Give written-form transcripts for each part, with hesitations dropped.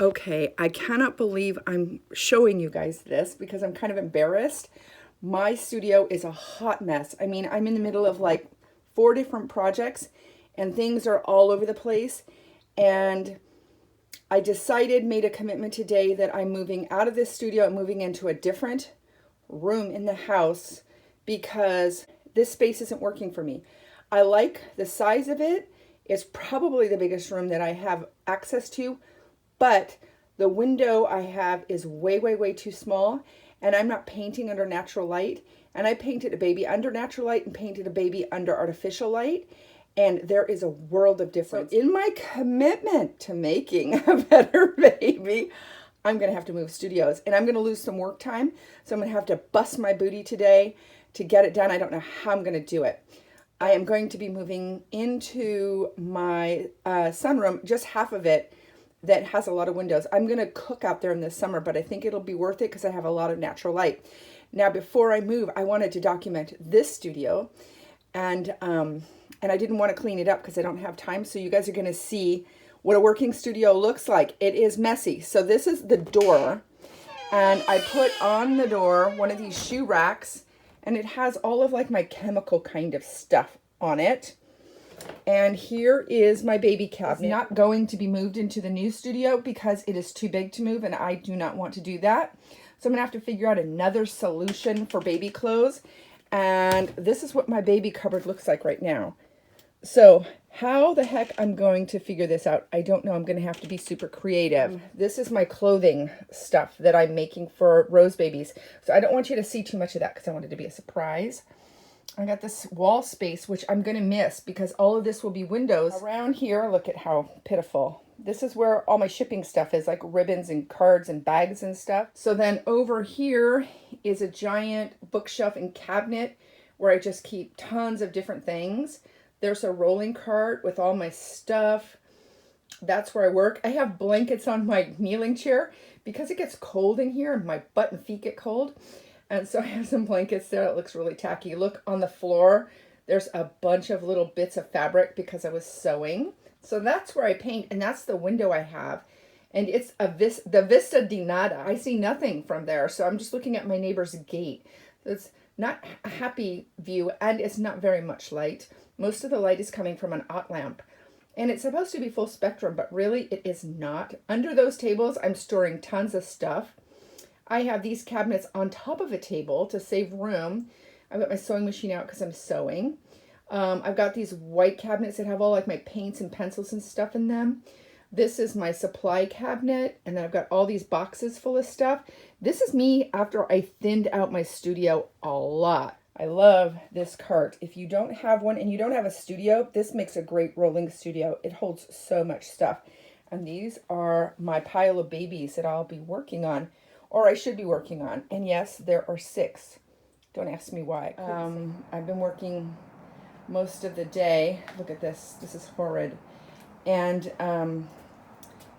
Okay, I cannot believe I'm showing you guys this because I'm kind of embarrassed. My studio is a hot mess. I mean, I'm in the middle of like 4 different projects and things are all over the place. And I decided, made a commitment today that I'm moving out of this studio and moving into a different room in the house because this space isn't working for me. I like the size of it. It's probably the biggest room that I have access to, but the window I have is way, way, way too small, and I'm not painting under natural light. And I painted a baby under natural light and painted a baby under artificial light, and there is a world of difference. So in my commitment to making a better baby, I'm going to have to move studios, and I'm going to lose some work time. So I'm going to have to bust my booty today to get it done. I don't know how I'm going to do it. I am going to be moving into my sunroom, just half of it, that has a lot of windows. I'm going to cook out there in the summer, but I think it'll be worth it because I have a lot of natural light. Now, before I move, I wanted to document this studio, and I didn't want to clean it up because I don't have time. So you guys are going to see what a working studio looks like. It is messy. So this is the door, and I put on the door one of these shoe racks, and it has all of like my chemical kind of stuff on it. And here is my baby cabinet. It's not going to be moved into the new studio because it is too big to move, and I do not want to do that. So I'm going to have to figure out another solution for baby clothes. And this is what my baby cupboard looks like right now. So how the heck I'm going to figure this out, I don't know. I'm going to have to be super creative. This is my clothing stuff that I'm making for Rose babies. So I don't want you to see too much of that because I want it to be a surprise. I got this wall space, which I'm going to miss because all of this will be windows. Around here, look at how pitiful. This is where all my shipping stuff is, like ribbons and cards and bags and stuff. So then over here is a giant bookshelf and cabinet where I just keep tons of different things. There's a rolling cart with all my stuff. That's where I work. I have blankets on my kneeling chair because it gets cold in here and my butt and feet get cold. And so I have some blankets there. It looks really tacky. Look on the floor. There's a bunch of little bits of fabric because I was sewing. So that's where I paint, and that's the window I have. And it's the Vista di Nada. I see nothing from there. So I'm just looking at my neighbor's gate. It's not a happy view, and it's not very much light. Most of the light is coming from an OT lamp. And it's supposed to be full spectrum, but really it is not. Under those tables, I'm storing tons of stuff. I have these cabinets on top of a table to save room. I've got my sewing machine out because I'm sewing. I've got these white cabinets that have all like my paints and pencils and stuff in them. This is my supply cabinet, and then I've got all these boxes full of stuff. This is me after I thinned out my studio a lot. I love this cart. If you don't have one and you don't have a studio, this makes a great rolling studio. It holds so much stuff. And these are my pile of babies that I'll be working on. Or I should be working on. And yes, there are 6. Don't ask me why. I've been working most of the day. Look at this. This is horrid. And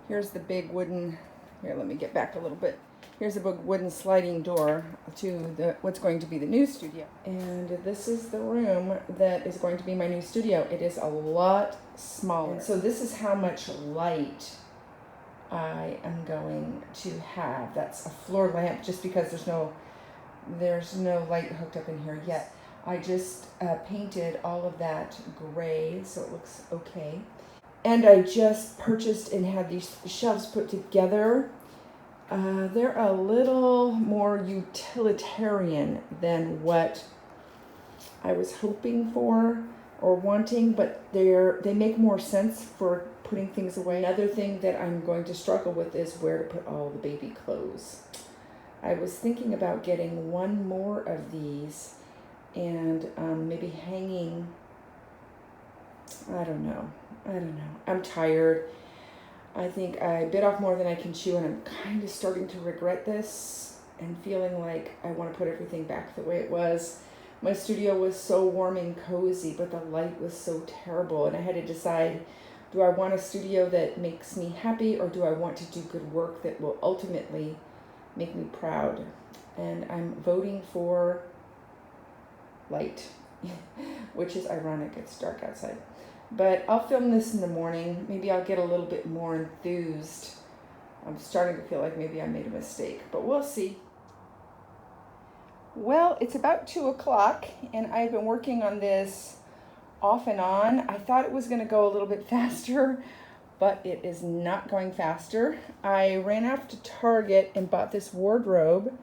here's the big wooden... Here, let me get back a little bit. Here's a big wooden sliding door to what's going to be the new studio. And this is the room that is going to be my new studio. It is a lot smaller. And so this is how much light I am going to have. That's a floor lamp just because there's no light hooked up in here yet. I just painted all of that gray so it looks okay. And I just purchased and had these shelves put together. They're a little more utilitarian than what I was hoping for or wanting, but they make more sense for putting things away. Another thing that I'm going to struggle with is where to put all the baby clothes. I was thinking about getting one more of these and maybe hanging. I don't know. I'm tired. I think I bit off more than I can chew, and I'm kind of starting to regret this and feeling like I want to put everything back the way it was. My studio was so warm and cozy, but the light was so terrible, and I had to decide, do I want a studio that makes me happy, or do I want to do good work that will ultimately make me proud? And I'm voting for light, which is ironic. It's dark outside. But I'll film this in the morning. Maybe I'll get a little bit more enthused I'm starting to feel like maybe I made a mistake, but we'll see. Well, it's about 2 o'clock and I've been working on this off and on. I thought it was going to go a little bit faster, but it is not going faster. I ran out to Target and bought this wardrobe.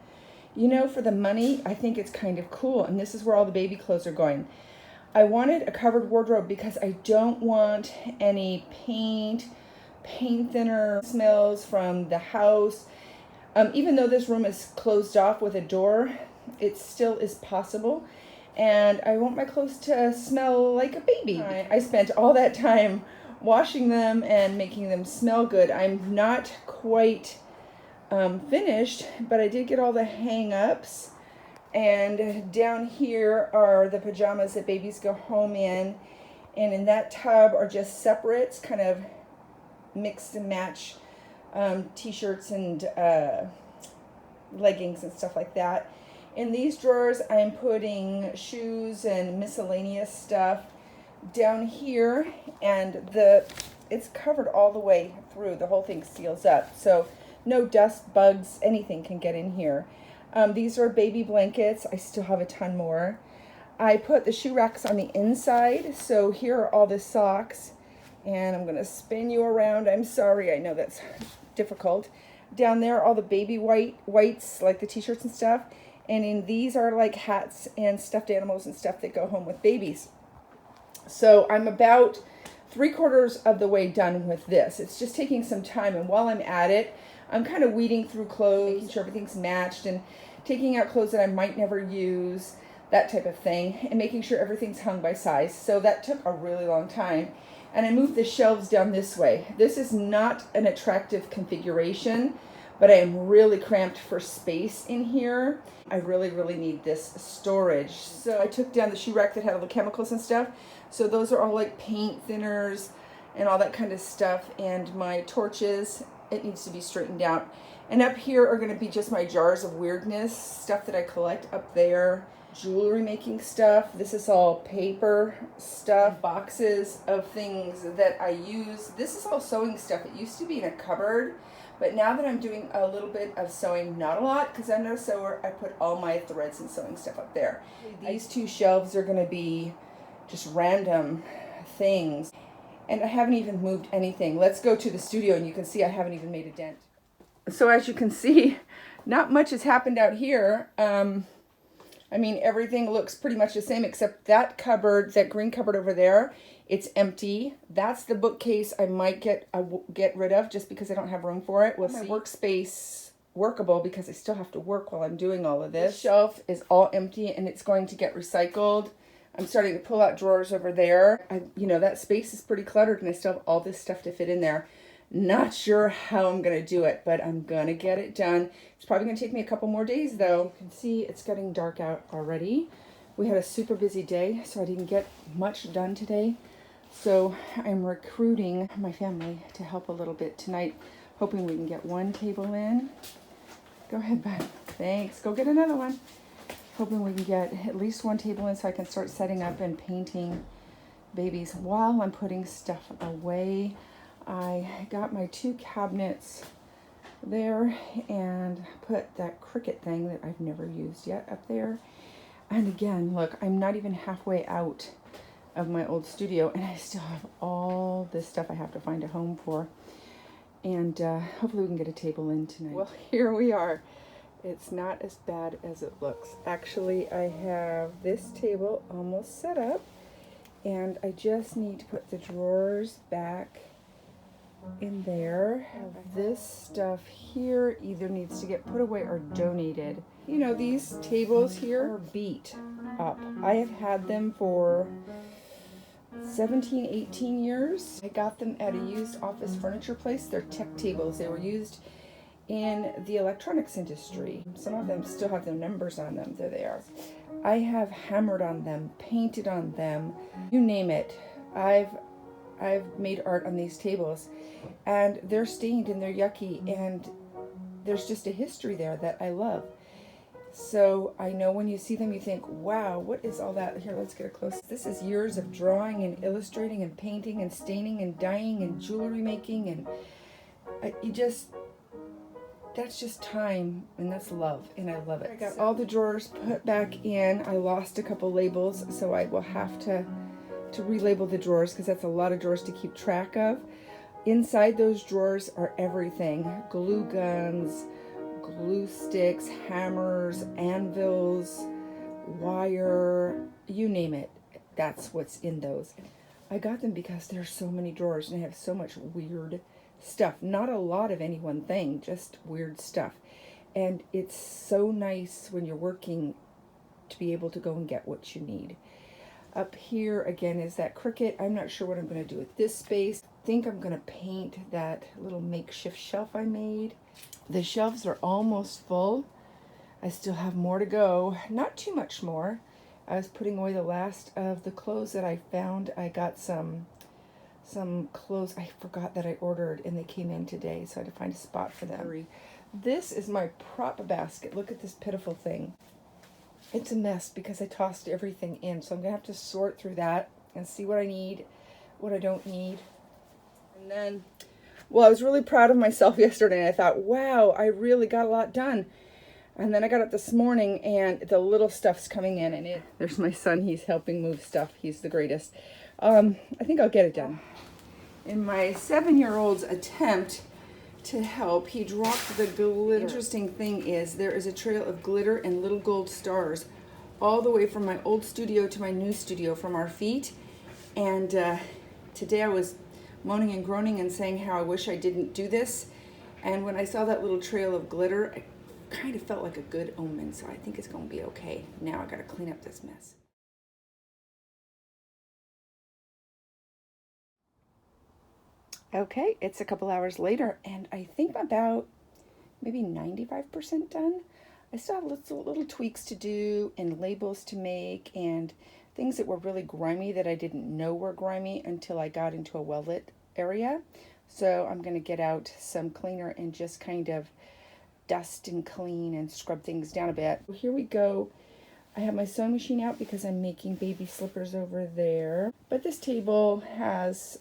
You know, for the money, I think it's kind of cool, and this is where all the baby clothes are going. I wanted a covered wardrobe because I don't want any paint thinner smells from the house. Even though this room is closed off with a door, it still is possible. And I want my clothes to smell like a baby. I spent all that time washing them and making them smell good. I'm not quite finished, but I did get all the hang-ups. And down here are the pajamas that babies go home in. And in that tub are just separates, kind of mix and match t-shirts and leggings and stuff like that. In these drawers, I'm putting shoes and miscellaneous stuff. Down here, and it's covered all the way through. The whole thing seals up, so no dust, bugs, anything can get in here. These are baby blankets. I still have a ton more. I put the shoe racks on the inside, so here are all the socks. And I'm going to spin you around. I'm sorry, I know that's difficult. Down there, all the baby whites, like the t-shirts and stuff. And in these are like hats and stuffed animals and stuff that go home with babies. So I'm about 3/4 of the way done with this. It's just taking some time, and while I'm at it, I'm kind of weeding through clothes, making sure everything's matched, and taking out clothes that I might never use, that type of thing, and making sure everything's hung by size. So that took a really long time. And I moved the shelves down this way. This is not an attractive configuration, but I am really cramped for space in here. I really need this storage. So I took down the shoe rack that had all the chemicals and stuff. So those are all like paint thinners and all that kind of stuff. And my torches, it needs to be straightened out. And up here are gonna be just my jars of weirdness, stuff that I collect up there. Jewelry making stuff. This is all paper stuff, boxes of things that I use. This is all sewing stuff. It used to be in a cupboard, but now that I'm doing a little bit of sewing, not a lot because I'm not a sewer, I put all my threads and sewing stuff up there. These two shelves are going to be just random things, and I haven't even moved anything. Let's go to the studio and you can see I haven't even made a dent. So as you can see, not much has happened out here. I mean, everything looks pretty much the same except that cupboard, that green cupboard over there, it's empty. That's the bookcase I might get rid of just because I don't have room for it. We'll see. My workspace workable because I still have to work while I'm doing all of this. The shelf is all empty and it's going to get recycled. I'm starting to pull out drawers over there. You know, that space is pretty cluttered and I still have all this stuff to fit in there. Not sure how I'm going to do it, but I'm going to get it done. It's probably going to take me a couple more days, though. You can see it's getting dark out already. We had a super busy day, so I didn't get much done today. So I'm recruiting my family to help a little bit tonight, hoping we can get one table in. Go ahead, bud. Thanks. Go get another one. Hoping we can get at least one table in so I can start setting up and painting babies while I'm putting stuff away. I got my 2 cabinets there and put that Cricut thing that I've never used yet up there. And again, look, I'm not even halfway out of my old studio and I still have all this stuff I have to find a home for. And hopefully we can get a table in tonight. Well, here we are. It's not as bad as it looks. Actually, I have this table almost set up and I just need to put the drawers back in there. This stuff here either needs to get put away or donated. You know, these tables here are beat up. I have had them for 17, 18 years. I got them at a used office furniture place. They're tech tables. They were used in the electronics industry. Some of them still have their numbers on them. There they are. I have hammered on them, painted on them, you name it. I've made art on these tables and they're stained and they're yucky and there's just a history there that I love. So I know when you see them you think, wow, what is all that? Here, let's get it close. This is years of drawing and illustrating and painting and staining and dyeing and jewelry making, and that's just time, and that's love, and I love it. I got all the drawers put back in. I lost a couple labels, so I will have to relabel the drawers because that's a lot of drawers to keep track of. Inside those drawers are everything: glue guns, glue sticks, hammers, anvils, wire, you name it. That's what's in those. I got them because there's so many drawers and I have so much weird stuff. Not a lot of any one thing, just weird stuff. And it's so nice when you're working to be able to go and get what you need. Up here again is that Cricut. I'm not sure what I'm going to do with this space. I think I'm going to paint that little makeshift shelf I made. The shelves are almost full. I still have more to go. Not too much more. I was putting away the last of the clothes that I found. I got some clothes I forgot that I ordered and they came in today, so I had to find a spot for them. This is my prop basket. Look at this pitiful thing. It's a mess because I tossed everything in, so I'm gonna have to sort through that and see what I need, what I don't need. And then, well, I was really proud of myself yesterday and I thought, wow, I really got a lot done. And then I got up this morning and the little stuff's coming in, and there's my son. He's helping move stuff. He's the greatest. I think I'll get it done. In my 7-year-old's attempt to help, he dropped the glitter. Interesting thing is there is a trail of glitter and little gold stars all the way from my old studio to my new studio from our feet. And today I was moaning and groaning and saying how I wish I didn't do this. And when I saw that little trail of glitter, I kind of felt like a good omen, so I think it's going to be okay. Now I got to clean up this mess. Okay, it's a couple hours later, and I think I'm about maybe 95% done. I still have little tweaks to do and labels to make and things that were really grimy that I didn't know were grimy until I got into a well-lit area. So I'm going to get out some cleaner and just kind of dust and clean and scrub things down a bit. Here we go. I have my sewing machine out because I'm making baby slippers over there. But this table has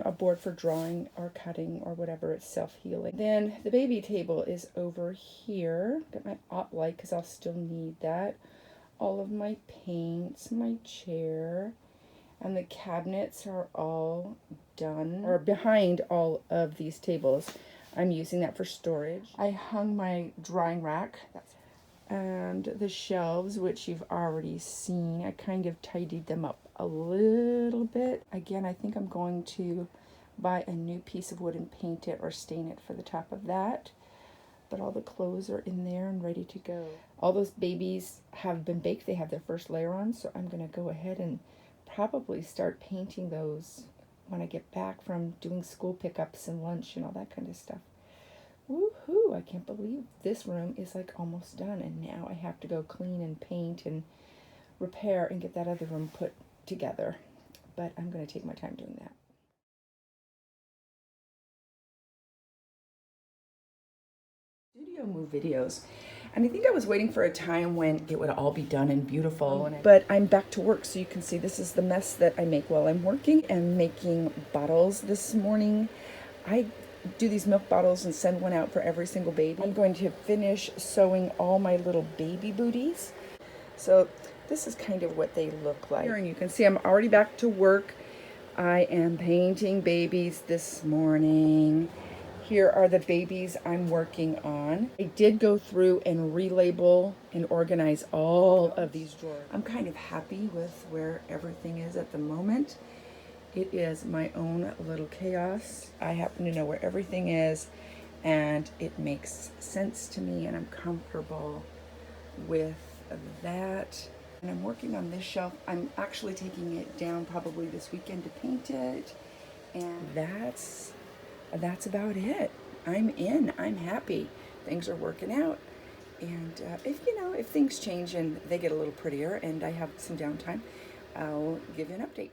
a board for drawing or cutting or whatever. It's self-healing. Then the baby table is over here. Got my op light because I'll still need that. All of my paints, my chair, and the cabinets are all done or behind all of these tables. I'm using that for storage. I hung my drying rack and the shelves, which you've already seen. I kind of tidied them up a little bit. Again, I think I'm going to buy a new piece of wood and paint it or stain it for the top of that. But all the clothes are in there and ready to go. All those babies have been baked. They have their first layer on, so I'm going to go ahead and probably start painting those when I get back from doing school pickups and lunch and all that kind of stuff. Woohoo! I can't believe this room is like almost done, and now I have to go clean and paint and repair and get that other room put together. But I'm going to take my time doing that. Studio move videos. And I think I was waiting for a time when it would all be done and beautiful. But I'm back to work, so you can see this is the mess that I make while I'm working. And making bottles this morning. I do these milk bottles and send one out for every single baby. I'm going to finish sewing all my little baby booties. So this is kind of what they look like. Here, and you can see I'm already back to work. I am painting babies this morning. Here are the babies I'm working on. I did go through and relabel and organize all of these drawers. I'm kind of happy with where everything is at the moment. It is my own little chaos. I happen to know where everything is, and it makes sense to me, and I'm comfortable with that. And I'm working on this shelf. I'm actually taking it down probably this weekend to paint it, and that's about it. I'm in. I'm happy. Things are working out. And if things change and they get a little prettier and I have some downtime, I'll give you an update.